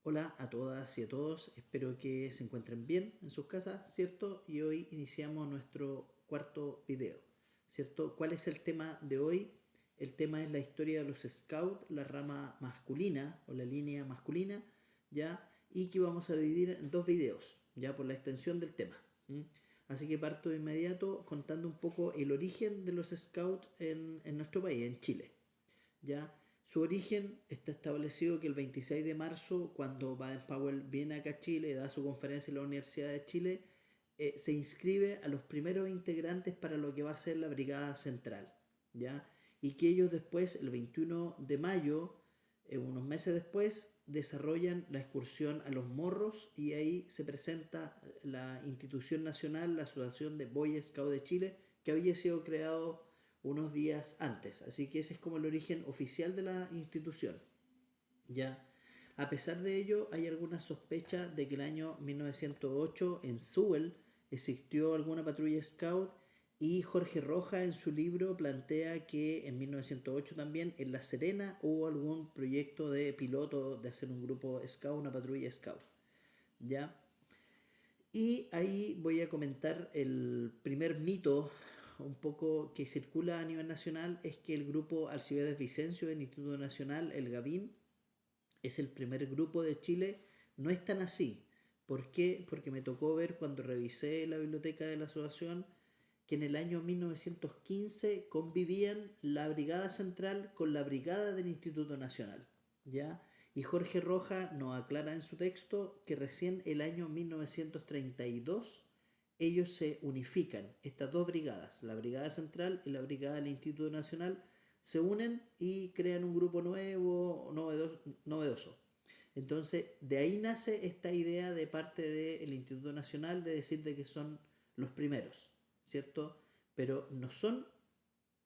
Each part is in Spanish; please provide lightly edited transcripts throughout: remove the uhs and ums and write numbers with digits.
Hola a todas y a todos, espero que se encuentren bien en sus casas, ¿cierto? Y hoy iniciamos nuestro cuarto video, ¿cierto? ¿Cuál es el tema de hoy? El tema es la historia de los Scouts, la rama masculina o la línea masculina, ¿ya? Y que vamos a dividir en dos videos, ya por la extensión del tema. ¿M? Así que parto de inmediato contando un poco el origen de los Scouts en nuestro país, en Chile. ¿Ya? Su origen está establecido que el 26 de marzo, cuando Baden-Powell viene acá a Chile, da su conferencia en la Universidad de Chile, se inscribe a los primeros integrantes para lo que va a ser la Brigada Central, ¿ya? Y que ellos después, el 21 de mayo, unos meses después, desarrollan la excursión a Los Morros y ahí se presenta la institución nacional, la Asociación de Boy Scouts de Chile, que había sido creado unos días antes. Así que ese es como el origen oficial de la institución. Ya. A pesar de ello, hay alguna sospecha de que el año 1908 en Sewell existió alguna patrulla scout y Jorge Roja en su libro plantea que en 1908 también en La Serena hubo algún proyecto de piloto de hacer un grupo scout, una patrulla scout. ¿Ya? Y ahí voy a comentar el primer mito un poco que circula a nivel nacional, es que el grupo Alcibiades Vicencio del Instituto Nacional, el Gavín, es el primer grupo de Chile. No es tan así. ¿Por qué? Porque me tocó ver cuando revisé la biblioteca de la asociación que en el año 1915 convivían la Brigada Central con la Brigada del Instituto Nacional, ¿ya? Y Jorge Roja nos aclara en su texto que recién el año 1932 ellos se unifican, estas dos brigadas, la Brigada Central y la Brigada del Instituto Nacional, se unen y crean un grupo nuevo, novedoso. Entonces, de ahí nace esta idea de parte del Instituto Nacional de decir de que son los primeros, ¿cierto? Pero no son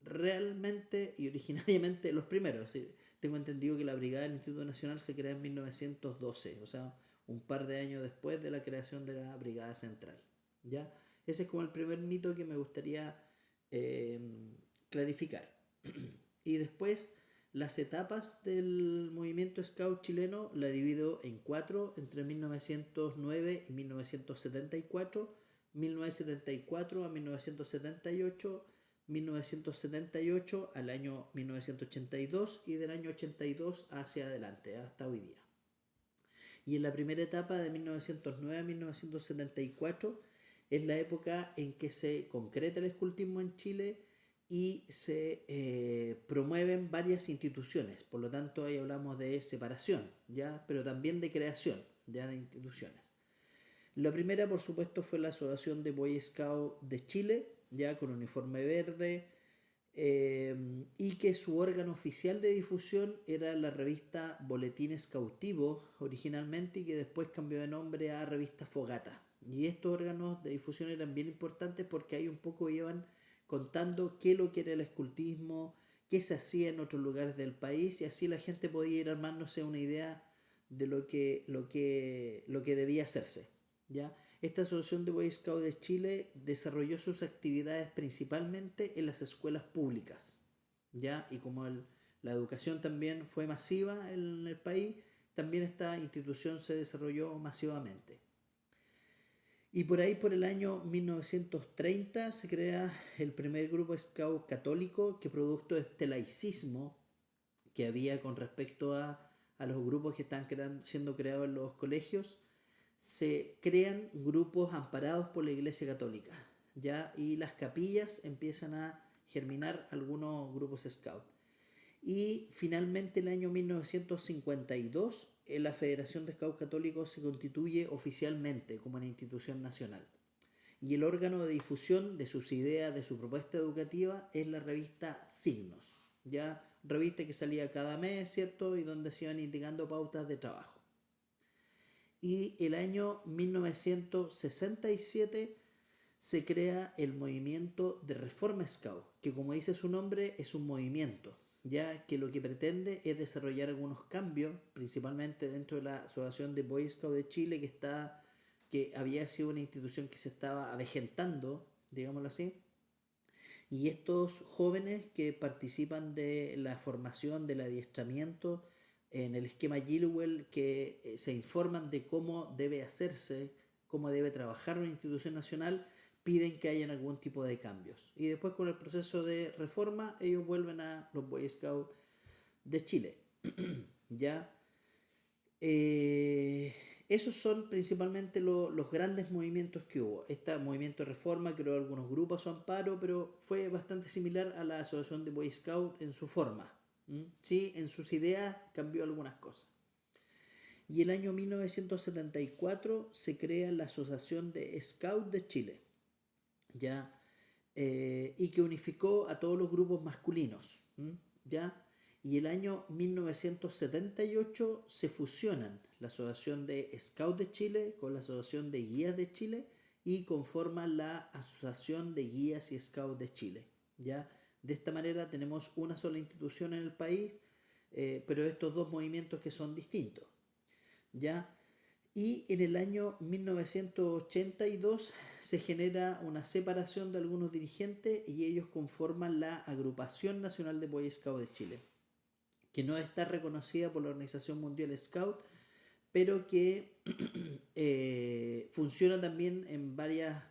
realmente y originariamente los primeros. ¿Sí? Tengo entendido que la Brigada del Instituto Nacional se crea en 1912, o sea, un par de años después de la creación de la Brigada Central. ¿Ya? Ese es como el primer mito que me gustaría eh, clarificar. Y después, las etapas del movimiento scout chileno la divido en cuatro, entre 1909 y 1974, 1974 a 1978, 1978 al año 1982 y del año 82 hacia adelante, hasta hoy día. Y en la primera etapa de 1909 a 1974 es la época en que se concreta el escultismo en Chile y se promueven varias instituciones. Por lo tanto, ahí hablamos de separación, ¿ya? Pero también de creación, ¿ya? De instituciones. La primera, por supuesto, fue la Asociación de Boy Scout de Chile, ya con uniforme verde, y que su órgano oficial de difusión era la revista Boletín Scoutivo originalmente y que después cambió de nombre a Revista Fogata. Y estos órganos de difusión eran bien importantes porque ahí un poco iban contando qué es lo que era el escultismo, qué se hacía en otros lugares del país y así la gente podía ir armándose una idea de lo que debía hacerse. ¿Ya? Esta Asociación de Boy Scouts de Chile desarrolló sus actividades principalmente en las escuelas públicas. ¿Ya? Y como la educación también fue masiva en el país, también esta institución se desarrolló masivamente. Y por ahí, por el año 1930, se crea el primer grupo scout católico que producto de este laicismo que había con respecto a los grupos que están siendo creados en los colegios, se crean grupos amparados por la Iglesia Católica, ¿ya? Y las capillas empiezan a germinar algunos grupos scout. Y finalmente, el año 1952, la Federación de Scouts Católicos se constituye oficialmente como una institución nacional. Y el órgano de difusión de sus ideas, de su propuesta educativa, es la revista Signos, ya revista que salía cada mes, ¿cierto? Y donde se iban indicando pautas de trabajo. Y el año 1967 se crea el movimiento de Reforma Scout, que como dice su nombre es un movimiento, ya que lo que pretende es desarrollar algunos cambios, principalmente dentro de la Asociación de Boy Scout de Chile, que había sido una institución que se estaba avejentando, digámoslo así, y estos jóvenes que participan de la formación, del adiestramiento en el esquema Gilwell que se informan de cómo debe hacerse, cómo debe trabajar una institución nacional, piden que hayan algún tipo de cambios. Y después con el proceso de reforma, ellos vuelven a los Boy Scouts de Chile. ¿Ya? Eh, Esos son principalmente los grandes movimientos que hubo. Este movimiento de reforma creó algunos grupos a su amparo, pero fue bastante similar a la asociación de Boy Scout en su forma. Sí, en sus ideas cambió algunas cosas. Y el año 1974 se crea la Asociación de Scout de Chile, ¿ya? Y que unificó a todos los grupos masculinos, ¿ya? Y el año 1978 se fusionan la Asociación de Scout de Chile con la Asociación de Guías de Chile y conforman la Asociación de Guías y Scouts de Chile, ¿ya? De esta manera tenemos una sola institución en el país, pero estos dos movimientos que son distintos, ¿ya? Y en el año 1982 se genera una separación de algunos dirigentes y ellos conforman la Agrupación Nacional de Boy Scouts de Chile, que no está reconocida por la Organización Mundial Scout, pero que funciona también en varias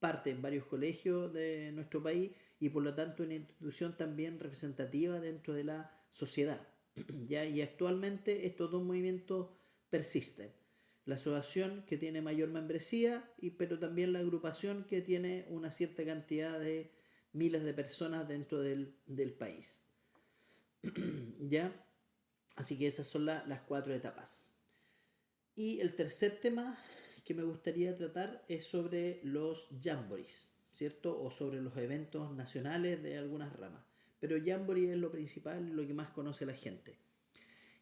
partes, en varios colegios de nuestro país y por lo tanto una institución también representativa dentro de la sociedad. ¿Ya? Y actualmente estos dos movimientos persisten. La asociación que tiene mayor membresía, pero también la agrupación que tiene una cierta cantidad de miles de personas dentro del país. ¿Ya? Así que esas son las cuatro etapas. Y el tercer tema que me gustaría tratar es sobre los jamborees, ¿cierto? O sobre los eventos nacionales de algunas ramas. Pero jamboree es lo principal, lo que más conoce la gente.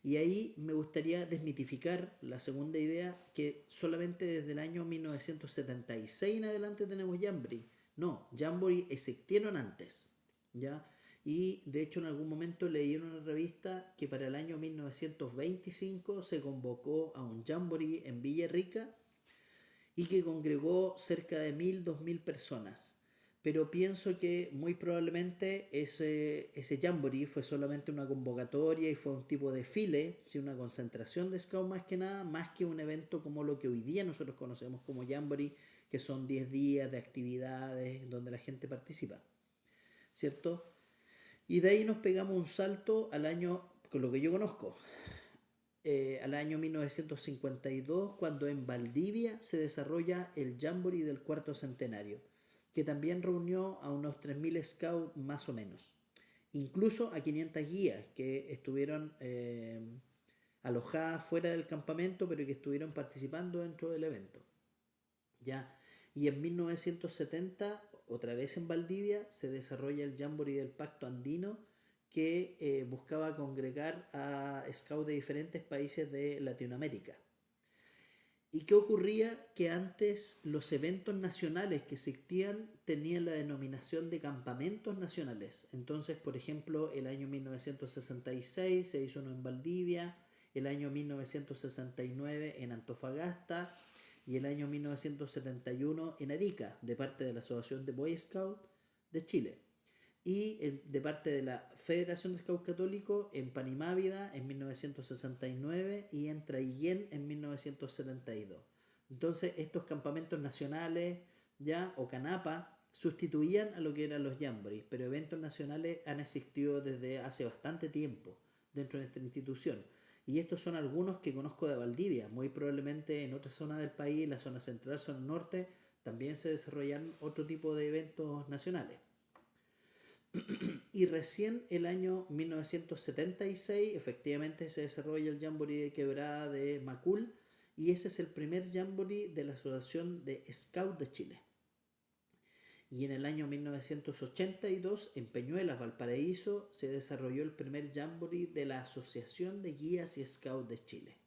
Y ahí me gustaría desmitificar la segunda idea, que solamente desde el año 1976 en adelante tenemos jamboree. No, jamboree existieron antes, ¿ya? Y de hecho en algún momento leí en una revista que para el año 1925 se convocó a un jamboree en Villarrica y que congregó cerca de 1000-2000 personas. Pero pienso que muy probablemente ese jamboree fue solamente una convocatoria y fue un tipo de desfile, ¿sí? Una concentración de scouts más que nada, más que un evento como lo que hoy día nosotros conocemos como jamboree, que son 10 días de actividades donde la gente participa, ¿cierto? Y de ahí nos pegamos un salto al año, con lo que yo conozco, al año 1952, cuando en Valdivia se desarrolla el Jamboree del cuarto centenario, que también reunió a unos 3000 scouts más o menos, incluso a 500 guías que estuvieron alojadas fuera del campamento, pero que estuvieron participando dentro del evento. ¿Ya? Y en 1970, otra vez en Valdivia, se desarrolla el Jamboree del Pacto Andino, que buscaba congregar a scouts de diferentes países de Latinoamérica. ¿Y qué ocurría? Que antes los eventos nacionales que existían tenían la denominación de campamentos nacionales. Entonces, por ejemplo, el año 1966 se hizo uno en Valdivia, el año 1969 en Antofagasta y el año 1971 en Arica, de parte de la Asociación de Boy Scouts de Chile. Y de parte de la Federación de Scouts Católicos en Panimávida en 1969 y en Traillén en 1972. Entonces estos campamentos nacionales ya o canapa sustituían a lo que eran los jamborees, pero eventos nacionales han existido desde hace bastante tiempo dentro de esta institución. Y estos son algunos que conozco de Valdivia. Muy probablemente en otras zonas del país, la zona central, zona norte, también se desarrollan otro tipo de eventos nacionales. Y recién el año 1976 efectivamente se desarrolla el Jamboree de Quebrada de Macul y ese es el primer Jamboree de la Asociación de Scouts de Chile. Y en el año 1982 en Peñuelas, Valparaíso, se desarrolló el primer Jamboree de la Asociación de Guías y Scouts de Chile.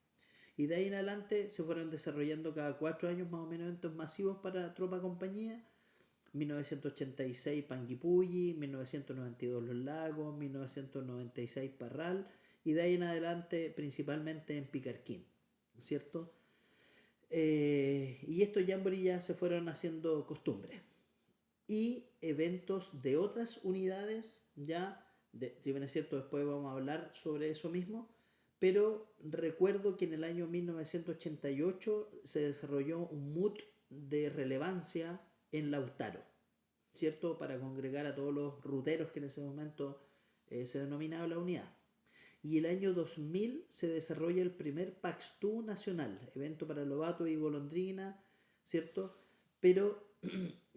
Y de ahí en adelante se fueron desarrollando cada 4 años más o menos eventos masivos para tropa compañía. 1986 Panguipulli, 1992 Los Lagos, 1996 Parral y de ahí en adelante principalmente en Picarquín, ¿cierto? Y estos jamboree ya se fueron haciendo costumbre. Y eventos de otras unidades ya, si bien es cierto después vamos a hablar sobre eso mismo, pero recuerdo que en el año 1988 se desarrolló un MUT de relevancia en Lautaro, ¿cierto? Para congregar a todos los ruteros que en ese momento se denominaba la unidad. Y el año 2000 se desarrolla el primer Paxtu nacional, evento para lobato y golondrina, ¿cierto? Pero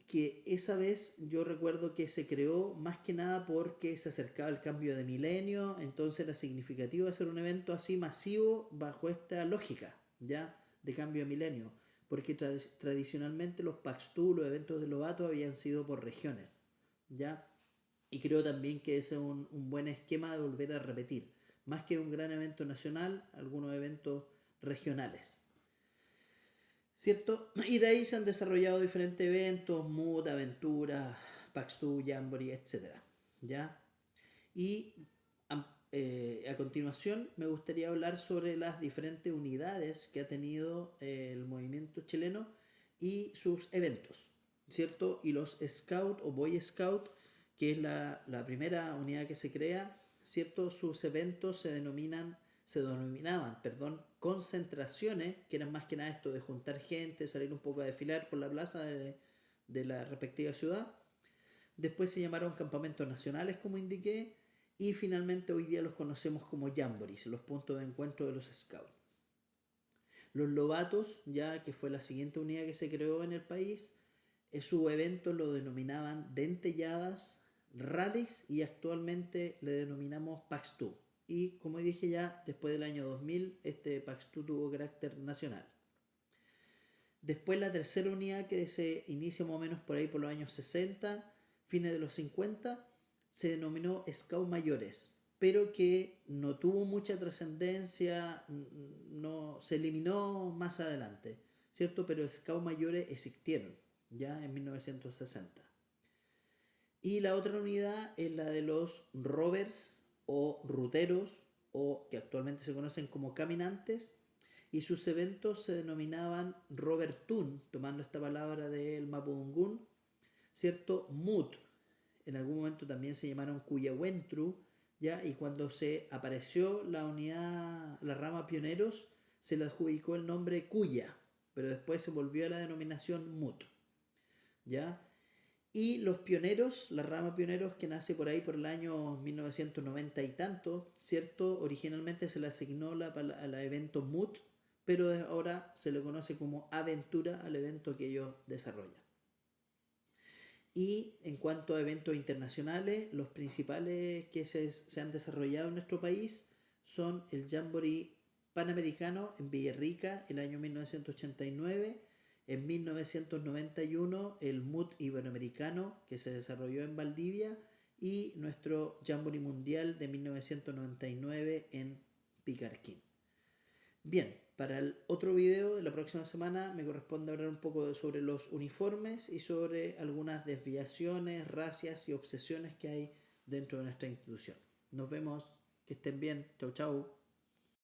que esa vez yo recuerdo que se creó más que nada porque se acercaba el cambio de milenio, entonces era significativo hacer un evento así masivo bajo esta lógica, ¿ya? De cambio de milenio, porque tradicionalmente los Paxtu, los eventos de lobato, habían sido por regiones, ¿ya? Y creo también que ese es un buen esquema de volver a repetir, más que un gran evento nacional, algunos eventos regionales. ¿Cierto? Y de ahí se han desarrollado diferentes eventos, Mood, Aventura, Paxtu, Jamboree, etc. ¿Ya? Y a continuación me gustaría hablar sobre las diferentes unidades que ha tenido el movimiento chileno y sus eventos, ¿cierto? Y los Scout o Boy Scout, que es la primera unidad que se crea, ¿cierto? Sus eventos se denominaban, concentraciones, que eran más que nada esto de juntar gente, salir un poco a desfilar por la plaza de la respectiva ciudad. Después se llamaron campamentos nacionales, como indiqué, y finalmente hoy día los conocemos como jamborees, los puntos de encuentro de los scouts. Los lobatos, ya que fue la siguiente unidad que se creó en el país, su evento lo denominaban dentelladas, rallies, y actualmente le denominamos Paxtu. Y como dije ya, después del año 2000, este Paxtu tuvo carácter nacional. Después la tercera unidad, que se inicia más o menos por ahí por los años 60, fines de los 50, se denominó Scout Mayores, pero que no tuvo mucha trascendencia, no, se eliminó más adelante, ¿cierto? Pero Scout Mayores existieron ya en 1960. Y la otra unidad es la de los rovers o ruteros, o que actualmente se conocen como caminantes, y sus eventos se denominaban Robertún, tomando esta palabra del Mapudungún, ¿cierto? Mut, en algún momento también se llamaron Cuyahuentru, ¿ya? Y cuando se apareció la unidad, la rama pioneros, se le adjudicó el nombre Cuya, pero después se volvió a la denominación Mut, ¿ya? Y los pioneros, la rama pioneros, que nace por ahí por el año 1990 y tanto, ¿cierto? Originalmente se le asignó al evento MUT, pero ahora se le conoce como Aventura al evento que ellos desarrollan. Y en cuanto a eventos internacionales, los principales que se han desarrollado en nuestro país son el Jamboree Panamericano en Villarrica el año 1989, en 1991 el MUT Iberoamericano que se desarrolló en Valdivia y nuestro Jamboree Mundial de 1999 en Picarquín. Bien, para el otro video de la próxima semana me corresponde hablar un poco sobre los uniformes y sobre algunas desviaciones, racias y obsesiones que hay dentro de nuestra institución. Nos vemos, que estén bien, chau chau.